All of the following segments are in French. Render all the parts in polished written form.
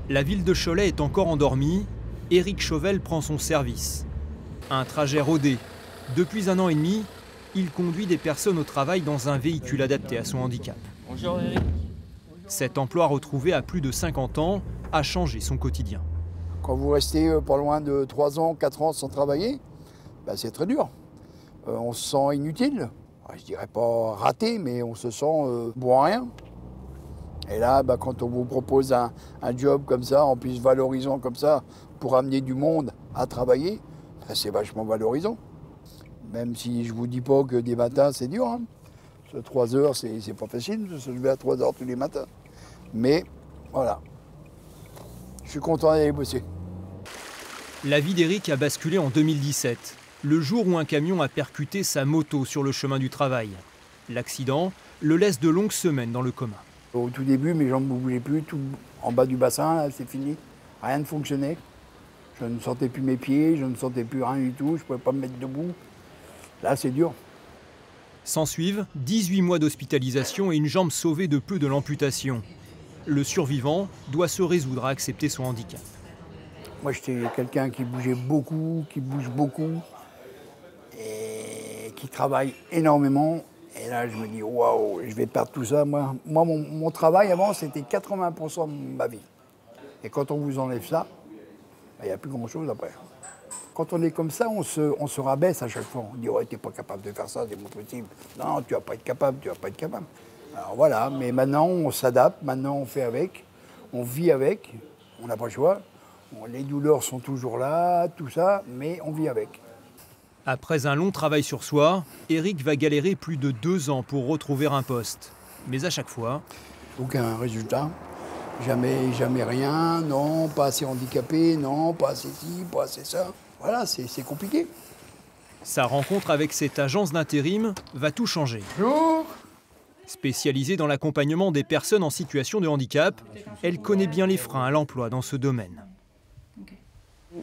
La ville de Cholet est encore endormie. Éric Chauvel prend son service. Un trajet rodé. Depuis 1 an et demi, il conduit des personnes au travail dans un véhicule adapté à son handicap. Bonjour Éric. Cet emploi retrouvé à plus de 50 ans a changé son quotidien. Quand vous restez pas loin de 3 ans, 4 ans sans travailler, c'est très dur. On se sent inutile. Je dirais pas raté, mais on se sent bon à rien. Et là, quand on vous propose un job comme ça, en plus valorisant comme ça, pour amener du monde à travailler, c'est vachement valorisant. Même si je vous dis pas que des matins, c'est dur. Hein. 3 heures, c'est pas facile de se lever à 3 heures tous les matins. Mais voilà, je suis content d'aller bosser. La vie d'Éric a basculé en 2017, le jour où un camion a percuté sa moto sur le chemin du travail. L'accident le laisse de longues semaines dans le coma. Au tout début, mes jambes ne bougeaient plus, tout en bas du bassin, c'est fini. Rien ne fonctionnait. Je ne sentais plus mes pieds, je ne sentais plus rien du tout, je ne pouvais pas me mettre debout. Là, c'est dur. S'ensuivent 18 mois d'hospitalisation et une jambe sauvée de peu de l'amputation. Le survivant doit se résoudre à accepter son handicap. Moi, j'étais quelqu'un qui bougeait beaucoup, qui bouge beaucoup et qui travaille énormément. Et là, je me dis, waouh, je vais perdre tout ça. Moi mon travail avant, c'était 80% de ma vie. Et quand on vous enlève ça, il n'y a plus grand-chose après. Quand on est comme ça, on se rabaisse à chaque fois. On dit, ouais, tu n'es pas capable de faire ça, c'est pas possible. Non, tu vas pas être capable, tu vas pas être capable. Alors voilà, mais maintenant, on s'adapte, maintenant, on fait avec, on vit avec, on n'a pas le choix. Bon, les douleurs sont toujours là, tout ça, mais on vit avec. Après un long travail sur soi, Éric va galérer plus de 2 ans pour retrouver un poste. Mais à chaque fois... Aucun résultat. Jamais rien. Non, pas assez handicapé. Non, pas assez ci, pas assez ça. Voilà, c'est compliqué. Sa rencontre avec cette agence d'intérim va tout changer. Bonjour. Spécialisée dans l'accompagnement des personnes en situation de handicap, elle connaît bien les freins à l'emploi dans ce domaine.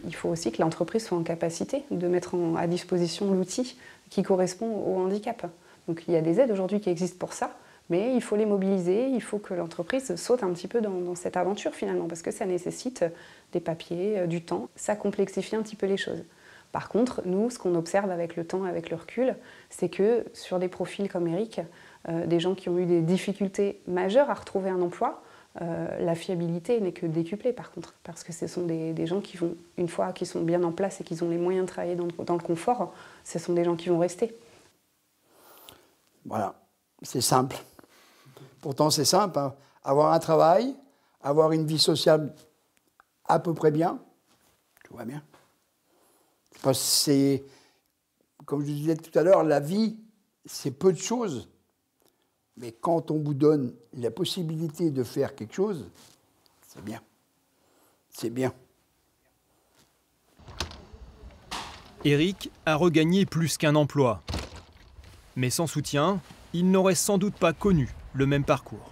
Il faut aussi que l'entreprise soit en capacité de mettre à disposition l'outil qui correspond au handicap. Donc il y a des aides aujourd'hui qui existent pour ça, mais il faut les mobiliser, il faut que l'entreprise saute un petit peu dans cette aventure finalement, parce que ça nécessite des papiers, du temps, ça complexifie un petit peu les choses. Par contre, nous, ce qu'on observe avec le temps, avec le recul, c'est que sur des profils comme Éric, des gens qui ont eu des difficultés majeures à retrouver un emploi, la fiabilité n'est que décuplée par contre, parce que ce sont des gens qui vont, une fois qu'ils sont bien en place et qu'ils ont les moyens de travailler dans le confort, ce sont des gens qui vont rester. Voilà, c'est simple. Pourtant c'est simple, hein. Avoir un travail, avoir une vie sociale à peu près bien, tout va bien. Parce que c'est, comme je disais tout à l'heure, la vie, c'est peu de choses. Mais quand on vous donne la possibilité de faire quelque chose, c'est bien. C'est bien. Éric a regagné plus qu'un emploi. Mais sans soutien, il n'aurait sans doute pas connu le même parcours.